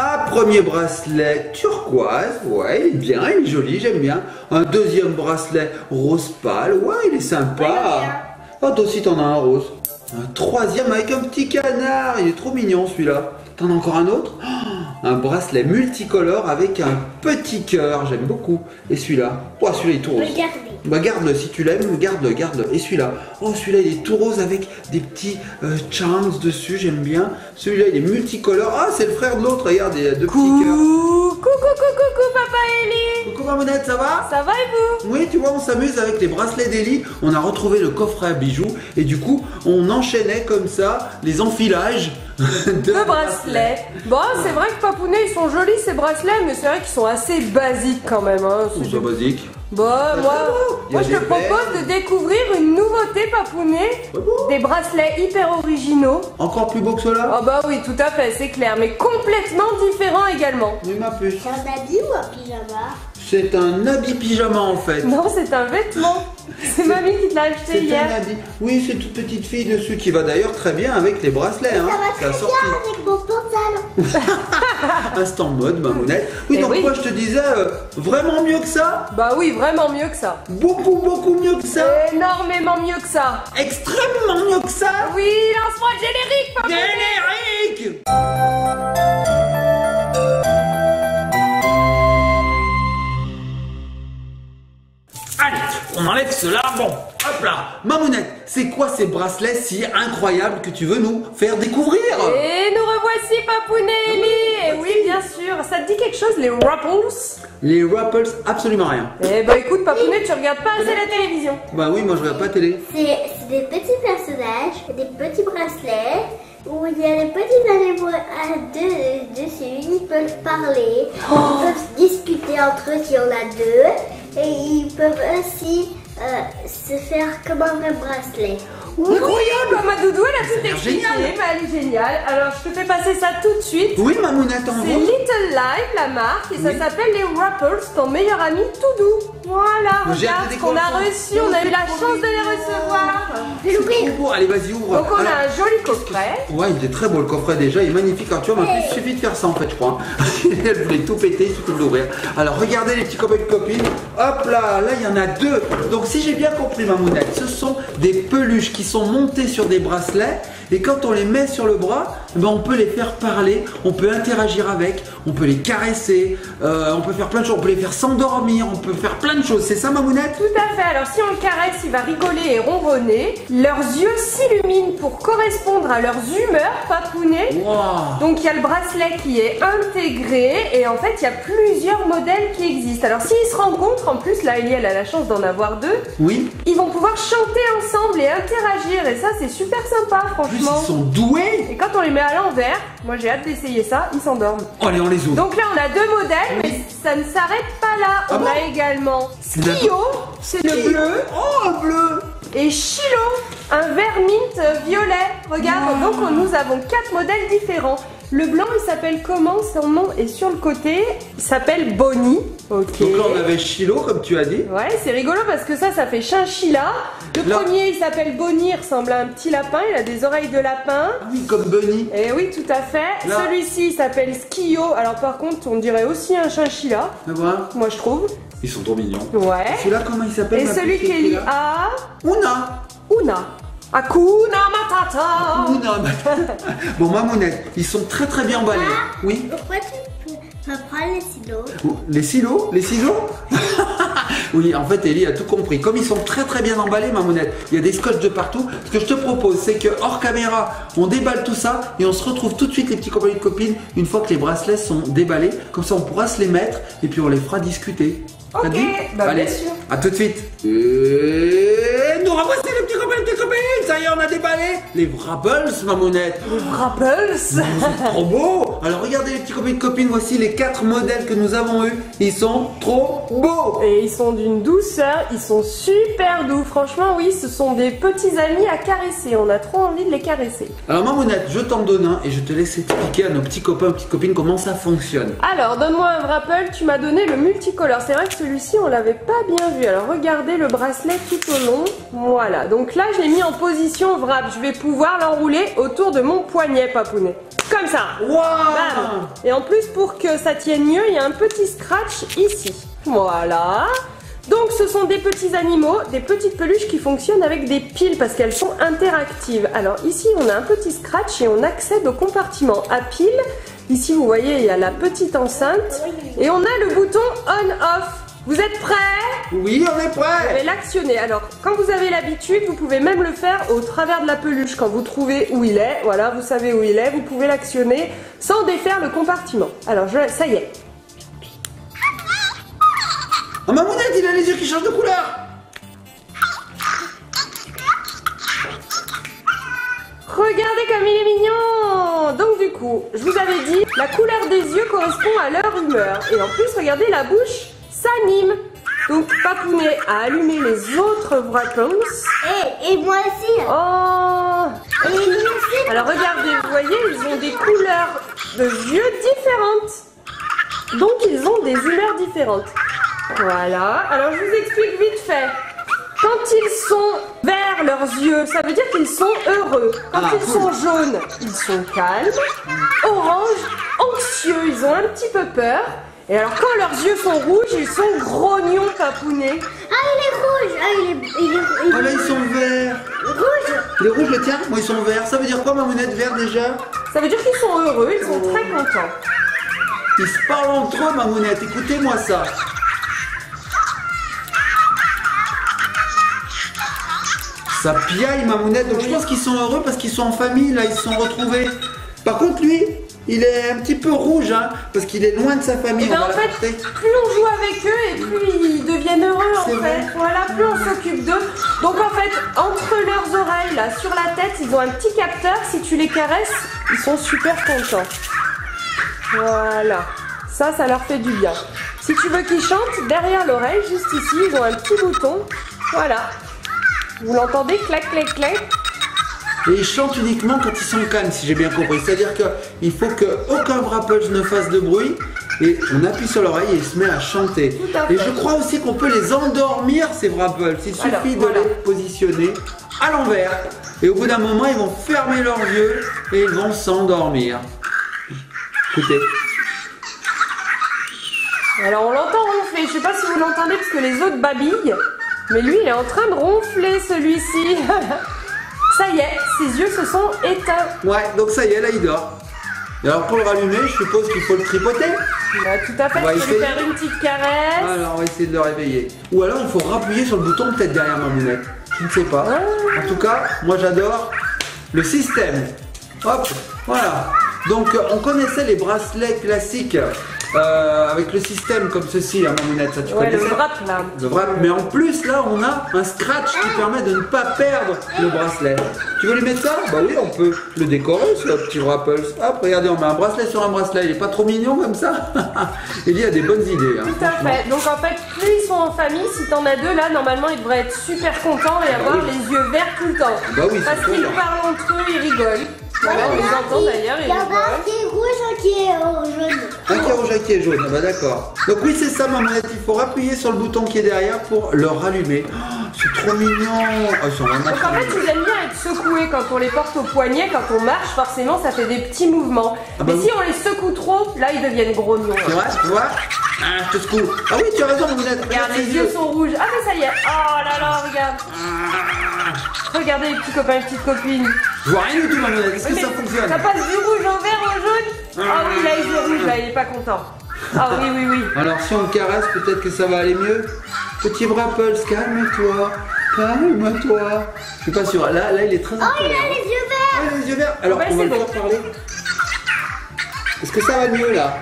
Un premier bracelet turquoise, ouais, il est bien, il est joli, j'aime bien. Un deuxième bracelet rose pâle, ouais, il est sympa. Ah, toi aussi t'en as un rose. Un troisième avec un petit canard, il est trop mignon celui-là. T'en as encore un autre? Un bracelet multicolore avec un petit cœur, j'aime beaucoup. Et celui-là? Oh, celui-là il est tout rose. Regardez. Bah garde-le, si tu l'aimes, garde-le, garde-le. Et celui-là? Oh, celui-là il est tout rose avec des petits charms dessus, j'aime bien. Celui-là il est multicolore. Ah, c'est le frère de l'autre, regarde, il y a deux petits cœurs. Coucou Papa Eli. Coucou Mamounette, ça va? Ça va et vous? Oui, tu vois, on s'amuse avec les bracelets d'Eli. On a retrouvé le coffret à bijoux et du coup, on enchaînait comme ça les enfilages de bracelets. Bon, c'est vrai que Papounet, ils sont jolis ces bracelets, mais c'est vrai qu'ils sont assez basiques quand même. Hein. C'est basique. Bon, moi je te propose de découvrir une nouveauté, Papounet. Des bracelets hyper originaux. Encore plus beau que cela? Ah bah oui, tout à fait, c'est clair, mais complètement différents également. Oui, ma puce. C'est un habit ou un pyjama? C'est un habit pyjama en fait. Non, c'est un vêtement. C'est mamie qui te l'a acheté hier. Un habit. Oui, c'est toute petite fille dessus qui va d'ailleurs très bien avec les bracelets. Ça va très bien avec mon pantalon. Instant mode, Mamounette. Oui, Et donc oui. moi je te disais, vraiment mieux que ça? Bah oui, vraiment mieux que ça. Beaucoup mieux que ça? Énormément mieux que ça. Extrêmement mieux que ça? Oui, lance-moi le générique, Papounet. Générique! Allez, on enlève cela, bon, hop là. Mamounette, c'est quoi ces bracelets si incroyables que tu veux nous faire découvrir? Et nous revoici, Papounet Eli. Et oui, bien sûr. Ça te dit quelque chose, les Ruffles? Les Ruffles, absolument rien. Eh bah écoute, Papounet, tu regardes pas assez la télévision. Bah oui, moi je regarde pas la télé. C'est des petits personnages, des petits bracelets, où il y a des petits animaux dessus, ils peuvent parler, ils peuvent discuter entre eux s'il y en a deux, et ils peuvent aussi se faire comme un vrai bracelet. Oui, bah, ma doudou, elle a tout l'air expliqué, génial. mais elle est géniale. Alors, je te fais passer ça tout de suite. Oui, Mamounette, en C'est gros. Little Live, la marque, et ça Oui. s'appelle les Ruffles, ton meilleur ami tout doux. Voilà, J'ai hâte regarde de ce qu'on a découvrir. reçu, on a eu la chance de les recevoir. Je vais l'ouvrir. Bon, allez, vas-y, ouvre. Donc, on Alors, a un joli coffret. ouais, il est très beau le coffret déjà, il est magnifique. Alors, tu vois, il suffit de faire ça en fait, je crois. Elle voulait tout péter, il suffit de l'ouvrir. Alors, regardez les petits copains et copines. Hop là, là, il y en a deux. Donc, si j'ai bien compris, Mamounette, ce sont des peluches qui sont montées sur des bracelets. Et quand on les met sur le bras, ben, on peut les faire parler, on peut interagir avec, on peut les caresser, on peut faire plein de choses, on peut les faire s'endormir, on peut faire plein de choses. C'est ça, Mamounette? Tout à fait, alors si on le caresse, il va rigoler et ronronner. Leurs yeux s'illuminent pour correspondre à leurs humeurs, Papounet. Wow. Donc il y a le bracelet qui est intégré et en fait il y a plusieurs modèles qui existent. Alors s'ils se rencontrent, en plus là Ellie elle a la chance d'en avoir deux, Oui. ils vont pouvoir chanter ensemble et interagir et ça c'est super sympa En plus, franchement. ils sont doués. Et quand on les met à l'envers, moi j'ai hâte d'essayer ça, ils s'endorment. Oh, allez, on les ouvre. Donc là on a deux modèles, mais ça ne s'arrête pas là. Ah On bon a également Skio, c'est le bleu. Oh, un bleu. Et Chilo, un vert mint violet. Regarde, donc nous avons 4 modèles différents. Le blanc, il s'appelle comment? Son nom est sur le côté. Il s'appelle Bonnie. Ok. Donc là, on avait Chilo, comme tu as dit. Ouais, c'est rigolo parce que ça fait chinchilla. Le Là. premier, il s'appelle Bonnie, il ressemble à un petit lapin. Il a des oreilles de lapin. Ah oui, comme Bunny. Et oui, tout à fait. Là. Celui-ci, il s'appelle Skio. Alors par contre, on dirait aussi un chinchilla. Ah, voilà. Moi, je trouve. Ils sont trop mignons. Ouais. Celui-là, comment il s'appelle? Et ma celui petite qu'Ellie là a... Una. Una. Hakuna Matata. Una. Bon, Mamounette, ils sont très très bien emballés. Oui. Pourquoi tu vas prendre les stylos? Les silos? Les ciseaux? Oui, en fait, Ellie a tout compris. Comme ils sont très très bien emballés, Mamounette, il y a des scotch de partout. Ce que je te propose, c'est que hors caméra, on déballe tout ça et on se retrouve tout de suite, les petits copains et copines, une fois que les bracelets sont déballés. Comme ça, on pourra se les mettre et puis on les fera discuter. Ok, Ça te dit? bah, Allez, bien sûr. à tout de suite. Et nous revoici les petits copains et petites copines. Ça y est, on a déballé les Wrapples, Mamounette. Rapples. C'est trop beau. Alors regardez les petits copains et copines, voici les 4 modèles que nous avons eus. Ils sont trop beaux. Et ils sont d'une douceur, ils sont super doux. Franchement, oui, ce sont des petits amis à caresser. On a trop envie de les caresser. Alors Mamounette, je t'en donne un et je te laisse expliquer à nos petits copains et petites copines comment ça fonctionne. Alors, donne-moi un Wrapple. Tu m'as donné le multicolore. C'est vrai que celui-ci, on l'avait pas bien vu. Alors, regardez le bracelet tout au long. Voilà. Donc là, je je l'ai mis en position wrap. Je vais pouvoir l'enrouler autour de mon poignet, Papounet. Comme ça. Waouh! Bam. Et en plus, pour que ça tienne mieux, il y a un petit scratch ici. Voilà. Donc ce sont des petits animaux, des petites peluches qui fonctionnent avec des piles parce qu'elles sont interactives. Alors ici on a un petit scratch et on accède au compartiment à piles. Ici vous voyez il y a la petite enceinte et on a le bouton on-off. Vous êtes prêts? Oui, on est Vous prêt! allez l'actionner. Alors quand vous avez l'habitude, vous pouvez même le faire au travers de la peluche. Quand vous trouvez où il est, voilà, vous savez où il est, vous pouvez l'actionner sans défaire le compartiment. Alors ça y est. Oh, Mamounette, il a les yeux qui changent de couleur! Regardez comme il est mignon. Donc du coup, je vous avais dit, la couleur des yeux correspond à leur humeur. Et en plus, regardez, la bouche s'anime. Donc Papounet a allumé les autres Wrappers. Et moi aussi. Oh! Et lui aussi. Alors regardez, vous voyez, ils ont des couleurs de yeux différentes. Donc ils ont des humeurs différentes. Voilà, alors je vous explique vite fait. Quand ils sont verts leurs yeux, ça veut dire qu'ils sont heureux. Quand ils sont jaunes, ils sont calmes. Orange, anxieux, ils ont un petit peu peur. Et alors quand leurs yeux sont rouges, ils sont grognons, Papounet. Ah, il est rouge. Ah, Ah là, ils sont verts. rouge. Il est rouge le tien? Moi, ils sont verts. Ça veut dire quoi, Mamounette, vert déjà? Ça veut dire qu'ils sont heureux, ils sont très contents. Ils se parlent entre eux, Mamounette. Écoutez-moi ça. Ça piaille, Mamounette. Donc je pense qu'ils sont heureux parce qu'ils sont en famille, là, ils se sont retrouvés. Par contre, lui, il est un petit peu rouge, hein, parce qu'il est loin de sa famille. Et bien en fait, plus on joue avec eux et plus ils deviennent heureux en C'est fait. vrai. Voilà, plus on s'occupe d'eux. Donc en fait, entre leurs oreilles, là, sur la tête, ils ont un petit capteur. Si tu les caresses, ils sont super contents. Voilà. Ça leur fait du bien. Si tu veux qu'ils chantent, derrière l'oreille, juste ici, ils ont un petit bouton. Voilà. Vous l'entendez? Clac, clac, clac. Et ils chantent uniquement quand ils sont calmes, si j'ai bien compris. C'est-à-dire qu'il faut qu'aucun Wrappers ne fasse de bruit. Et on appuie sur l'oreille et il se met à chanter. Tout à fait. Et je crois aussi qu'on peut les endormir, ces Wrappers. Il suffit Alors, de voilà. les positionner à l'envers. Et au bout d'un moment, ils vont fermer leurs yeux et ils vont s'endormir. Écoutez. Alors on l'entend ronfler. Je sais pas si vous l'entendez parce que les autres babillent. Mais lui, il est en train de ronfler, celui-ci. Ça y est, ses yeux se sont éteints. Ouais, donc ça y est, là, il dort. Et alors, pour le rallumer, je suppose qu'il faut le tripoter. Bah, tout à fait, On va tu peux lui essayer. faire une petite caresse. Alors, on va essayer de le réveiller. Ou alors, il faut rappuyer sur le bouton, peut-être derrière Mamounette. Je ne sais pas. En tout cas, moi, j'adore le système. Hop, voilà. Donc, on connaissait les bracelets classiques avec le système comme ceci, hein, Mamounette, ça tu Ouais, le connaissais? wrap là. Le wrap. Mais en plus, là, on a un scratch qui permet de ne pas perdre le bracelet. Tu veux lui mettre ça? Bah oui, on peut le décorer, ce petit Wrappers. Hop, regardez, on met un bracelet sur un bracelet. Il est pas trop mignon comme ça? Il y a des bonnes idées. Hein, Tout à fait. Donc en fait, plus ils sont en famille, si t'en as deux là, normalement ils devraient être super contents et avoir oui. les yeux verts tout le temps. Bah oui, Parce c'est qu'ils sûr. parlent entre eux, ils rigolent. Voilà, on les entend d'ailleurs, Il ils y en a un rigolent. qui est rouge, un qui est jaune. Un qui est rouge, un qui est jaune, ah bah d'accord. Donc oui, c'est ça, Mamounette, il faut appuyer sur le bouton qui est derrière pour le rallumer. Oh, c'est trop mignon. Oh, ils sont vraiment Donc en fait, trop mignons. ils aiment bien être secoués quand on les porte au poignet, quand on marche, forcément ça fait des petits mouvements. Ah bah Mais oui. si on les secoue trop, là ils deviennent grognons. C'est vrai, tu vois? Ah, je te secoue. Ah oui, tu as raison, Mamounette. Regarde, les yeux sont rouges. Ah mais ça y est. Oh là là, regarde. Regardez les petits copains et les petites copines. Je vois rien du tout, Mamounette. Est-ce que Mais ça fonctionne? ça passe du rouge au vert au jaune. Ah oui, là il est rouge, là il est pas content. Ah oui, oui, oui. Alors si on le caresse, peut-être que ça va aller mieux. Petit Wrappers, calme-toi. Calme-toi. Je suis pas sûr. Là, il est très en Oh, il colère. a les yeux verts. Ah, les yeux verts. Alors, Ouais, on va c'est le bon. faire parler. Est-ce que ça va mieux là?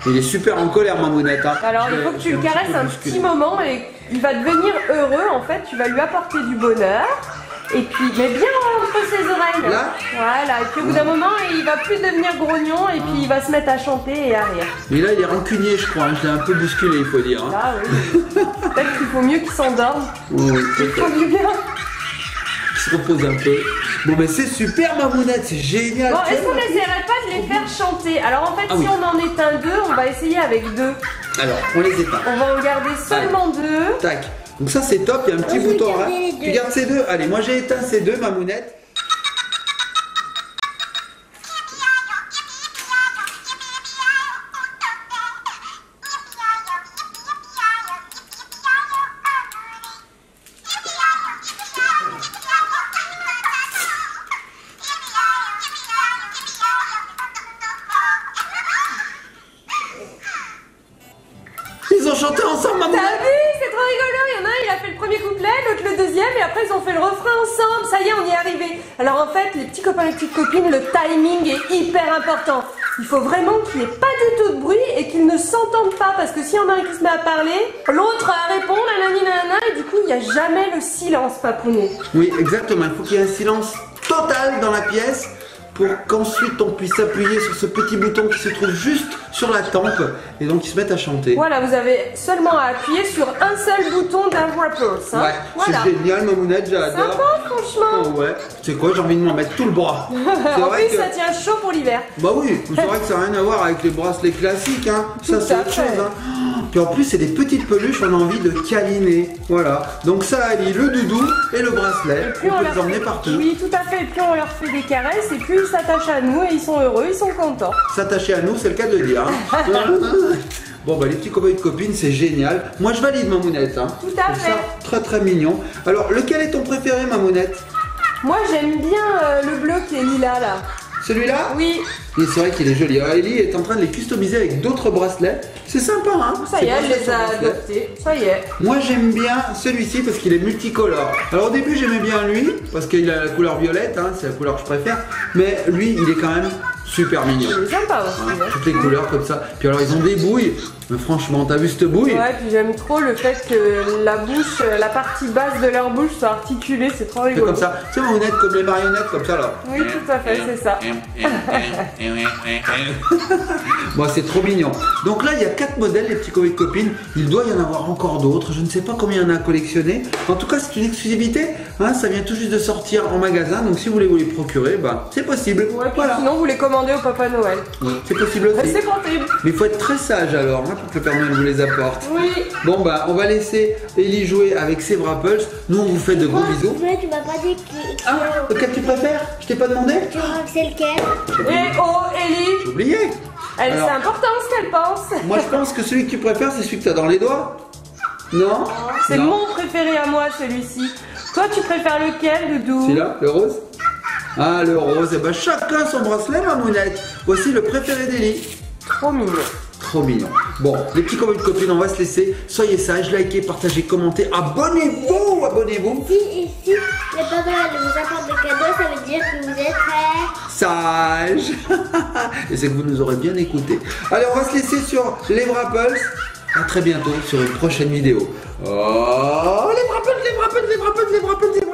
Il est super en colère, Mamounette. Hein. Alors Je il faut vais- que je tu vais le petit caresses peu un bousculer. petit moment et il va devenir heureux en fait. Tu vas lui apporter du bonheur. Et puis, mais bien entre ses oreilles. Là? Voilà. Et puis au bout d'un moment, il va plus devenir grognon et puis il va se mettre à chanter et à rire. Mais là, il est rancunier, je crois. Hein. Je l'ai un peu bousculé, il faut dire. Hein. Là, oui. Peut-être qu'il faut mieux qu'il s'endorme. Oui, Il peut-être. faut du bien. Il se repose un peu. Bon, mais c'est super, Mamounette. C'est génial. Bon, Tu est-ce vois, qu'on n'essaierait pas de les faire chanter? Alors en fait, Ah si oui. on en éteint deux, on va essayer avec deux. Alors, on les éteint. On va en garder seulement deux. Tac. Donc ça c'est top, il y a un petit Moi, je vais bouton là. garder les deux. Tu gardes ces deux. Allez, moi j'ai éteint ces deux, Mamounette. Ils ont chanté ensemble, Mamounette. T'as vu, c'est trop rigolo. Il y en a un, il a fait le premier couplet, l'autre le deuxième, et après ils ont fait le refrain ensemble. Ça y est, on y est arrivé. Alors en fait, les petits copains et les petites copines, le timing est hyper important. Il faut vraiment qu'il n'y ait pas du tout de bruit et qu'ils ne s'entendent pas, parce que s'il y en a un qui se met à parler, l'autre répond, nanani nanana, et du coup, il n'y a jamais le silence, papounet. Oui, exactement. Il faut qu'il y ait un silence total dans la pièce pour qu'ensuite on puisse appuyer sur ce petit bouton qui se trouve juste sur la tempe et donc ils se mettent à chanter. Voilà, vous avez seulement à appuyer sur un seul bouton d'un Rappers. Hein. Ouais, voilà. c'est génial, Mamounette, j'adore. Sympa, franchement. Oh ouais, c'est quoi, j'ai envie de m'en mettre tout le bras. C'est En vrai plus, que... ça tient chaud pour l'hiver. Bah oui, c'est vrai que ça n'a rien à voir avec les bracelets classiques, hein. Ça Tout c'est à autre fait. chose, hein. Puis en plus c'est des petites peluches, on a envie de câliner. Voilà, donc ça allie le doudou et le bracelet. Plus On peut leur les emmener fait- partout. Oui, tout à fait. Et plus on leur fait des caresses, et plus ils s'attachent à nous, et ils sont heureux, ils sont contents. S'attacher à nous, c'est le cas de dire. Hein. Bon bah les petits copains et copines, c'est génial. Moi je valide, Mamounette. Hein. Tout à Comme fait. ça, très très mignon. Alors lequel est ton préféré, Mamounette? Moi, j'aime bien le bleu qui est lilas, là. Celui-là? Oui, Et c'est vrai qu'il est joli. Alors, Ellie est en train de les customiser avec d'autres bracelets. C'est sympa, hein? ça Ces y est, elle bracelets les sont a bracelets. adoptés. Ça y est. Moi j'aime bien celui-ci parce qu'il est multicolore. Alors au début j'aimais bien lui parce qu'il a la couleur violette, hein, c'est la couleur que je préfère. Mais lui il est quand même super mignon. Il est sympa aussi. Hein, hein. toutes les couleurs comme ça. Puis alors ils ont des bouilles. Mais franchement, t'as vu cette bouille? Ouais, puis j'aime trop le fait que la bouche, la partie basse de leur bouche soit articulée, c'est trop C'est rigolo. comme ça. C'est Mamounette comme les marionnettes comme ça là. Oui, tout à fait, c'est ça. Bon, c'est trop mignon. Donc là, il y a 4 modèles, les petits copains et copines. Il doit y en avoir encore d'autres. Je ne sais pas combien il y en a à collectionner. En tout cas, c'est une exclusivité. Hein, ça vient tout juste de sortir en magasin. Donc si vous voulez vous les procurer, bah, c'est possible. Ouais, puis Voilà. sinon, vous les commandez au Papa Noël. C'est possible aussi. C'est possible. Mais il faut être très sage alors, hein, pour que le Père Noël vous les apporte. Oui. Bon bah, on va laisser Ellie jouer avec ses Wrapples. Nous, on vous fait de gros bisous. Mais tu m'as pas dit que Ah, lequel tu préfères? Je t'ai pas demandé? tu crois que c'est lequel? Et oh, Ellie, J'ai oublié. elle, Alors- c'est important ce qu'elle pense. Moi, je pense que celui que tu préfères, c'est celui que tu as dans les doigts. Non? C'est Non. mon préféré à moi, celui-ci. Toi, tu préfères lequel, Doudou? Celui-là, le rose? Ah, le rose. Eh ben, chacun son bracelet, Mamounette. Voici le préféré d'Ellie. Trop mignon. Trop mignon. Bon, les petits copains et copines, on va se laisser. Soyez sages, likez, partagez, commentez. Abonnez-vous, abonnez-vous. Si le Papa Noël vous apporte des cadeaux, ça veut dire que vous êtes très... Sage. Et c'est que vous nous aurez bien écouté. Allez, on va se laisser sur les Wrapples. À très bientôt sur une prochaine vidéo. Oh, les Wrapples, les Wrapples, les Wrapples, les Wrapples, les Wrapples.